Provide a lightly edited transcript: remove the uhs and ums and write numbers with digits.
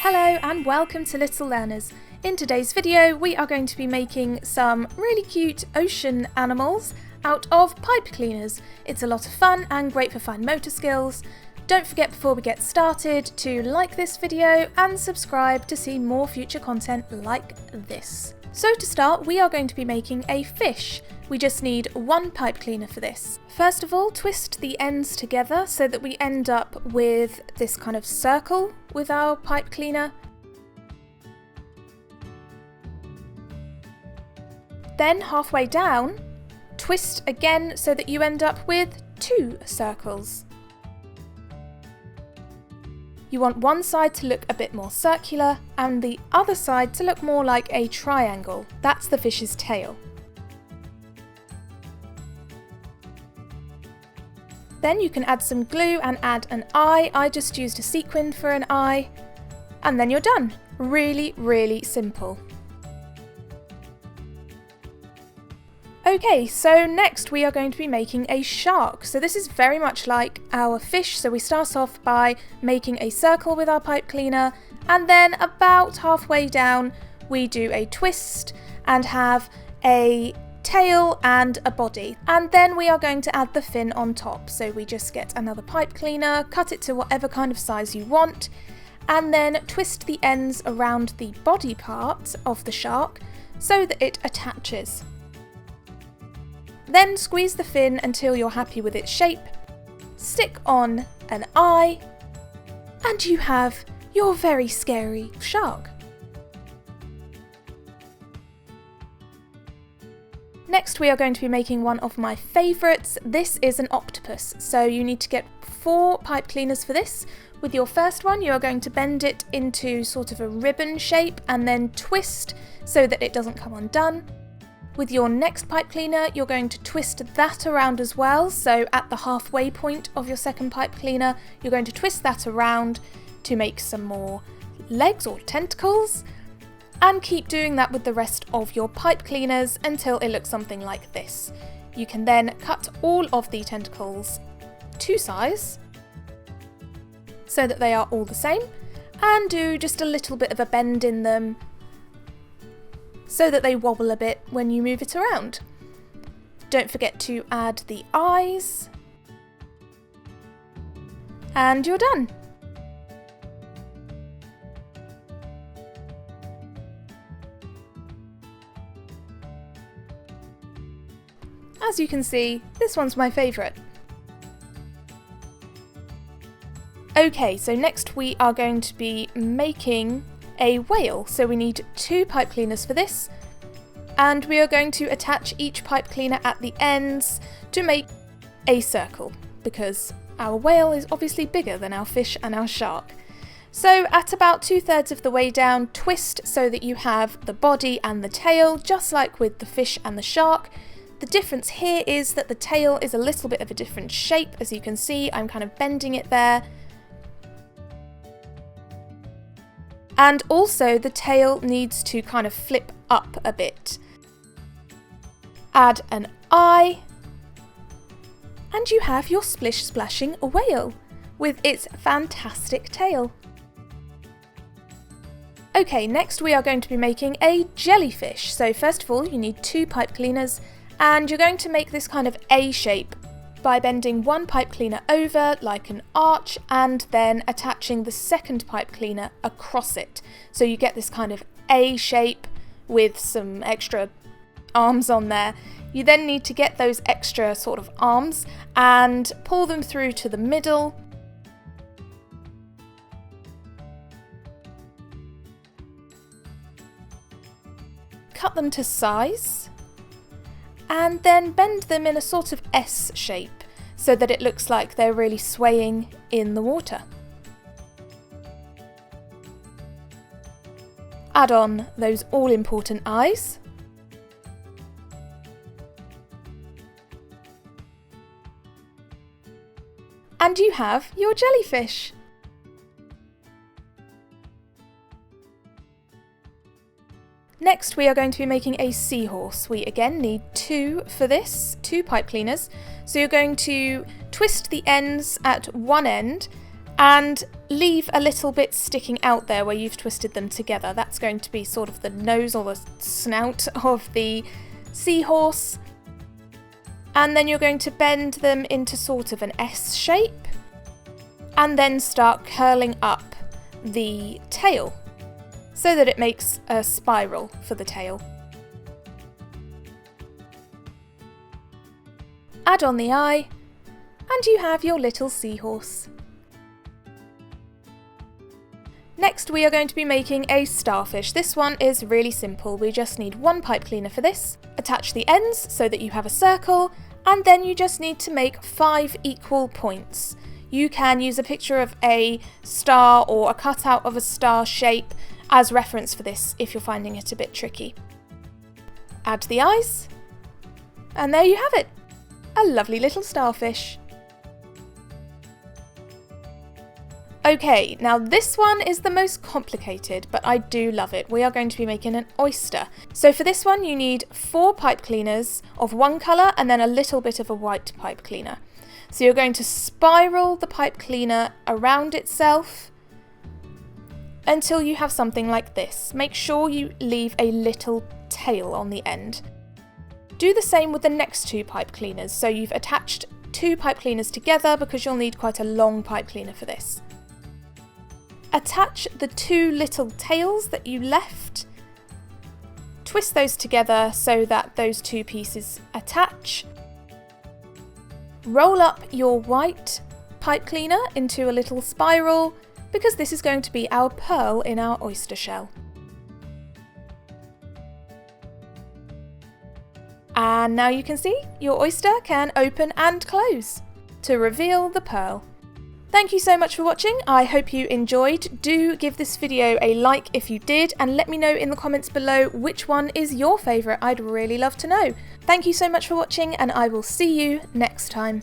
Hello and welcome to Little Learners. In today's video we are going to be making some really cute ocean animals out of pipe cleaners. It's a lot of fun and great for fine motor skills. Don't forget before we get started to like this video and subscribe to see more future content like this. So to start, we are going to be making a fish. We just need one pipe cleaner for this. First of all, twist the ends together so that we end up with this kind of circle with our pipe cleaner. Then halfway down, twist again so that you end up with two circles. You want one side to look a bit more circular and the other side to look more like a triangle. That's the fish's tail. Then you can add some glue and add an eye. I just used a sequin for an eye. And then you're done. Really, really simple. Okay, so next we are going to be making a shark. So this is very much like our fish. So we start off by making a circle with our pipe cleaner, and then about halfway down we do a twist and have a tail and a body. And then we are going to add the fin on top. So we just get another pipe cleaner, cut it to whatever kind of size you want, and then twist the ends around the body part of the shark so that it attaches. Then squeeze the fin until you're happy with its shape, stick on an eye, and you have your very scary shark. Next we are going to be making one of my favourites. This is an octopus, so you need to get 4 pipe cleaners for this. With your first one you are going to bend it into sort of a ribbon shape and then twist so that it doesn't come undone. With your next pipe cleaner, you're going to twist that around as well. So at the halfway point of your second pipe cleaner, you're going to twist that around to make some more legs or tentacles. And keep doing that with the rest of your pipe cleaners until it looks something like this. You can then cut all of the tentacles to size so that they are all the same, and do just a little bit of a bend in them so that they wobble a bit when you move it around. Don't forget to add the eyes, and you're done. As you can see, this one's my favourite. Okay, so next we are going to be making a whale. So we need 2 pipe cleaners for this, and we are going to attach each pipe cleaner at the ends to make a circle, because our whale is obviously bigger than our fish and our shark. So at about 2/3 of the way down, twist so that you have the body and the tail, just like with the fish and the shark. The difference here is that the tail is a little bit of a different shape. As you can see, I'm kind of bending it there. And also the tail needs to kind of flip up a bit. Add an eye, and you have your splish splashing whale with its fantastic tail. Okay, next we are going to be making a jellyfish. So first of all you need 2 pipe cleaners, and you're going to make this kind of A shape by bending one pipe cleaner over like an arch and then attaching the second pipe cleaner across it. So you get this kind of A shape with some extra arms on there. You then need to get those extra sort of arms and pull them through to the middle. Cut them to size, and then bend them in a sort of S shape so that it looks like they're really swaying in the water. Add on those all-important eyes. And you have your jellyfish. Next we are going to be making a seahorse. We again need 2 for this, 2 pipe cleaners. So you're going to twist the ends at one end and leave a little bit sticking out there where you've twisted them together. That's going to be sort of the nose or the snout of the seahorse. And then you're going to bend them into sort of an S shape and then start curling up the tail so that it makes a spiral for the tail. Add on the eye and you have your little seahorse. Next we are going to be making a starfish. This one is really simple. We just need one pipe cleaner for this. Attach the ends so that you have a circle, and then you just need to make 5 equal points. You can use a picture of a star or a cutout of a star shape as reference for this if you're finding it a bit tricky. Add the eyes, and there you have it. A lovely little starfish. Okay, now this one is the most complicated, but I do love it. We are going to be making an oyster. So for this one you need 4 pipe cleaners of one colour and then a little bit of a white pipe cleaner. So you're going to spiral the pipe cleaner around itself until you have something like this. Make sure you leave a little tail on the end. Do the same with the next 2 pipe cleaners. So you've attached 2 pipe cleaners together because you'll need quite a long pipe cleaner for this. Attach the 2 little tails that you left, twist those together so that those 2 pieces attach. Roll up your white pipe cleaner into a little spiral because this is going to be our pearl in our oyster shell. And now you can see your oyster can open and close to reveal the pearl. Thank you so much for watching. I hope you enjoyed. Do give this video a like if you did, and let me know in the comments below which one is your favourite. I'd really love to know. Thank you so much for watching, and I will see you next time.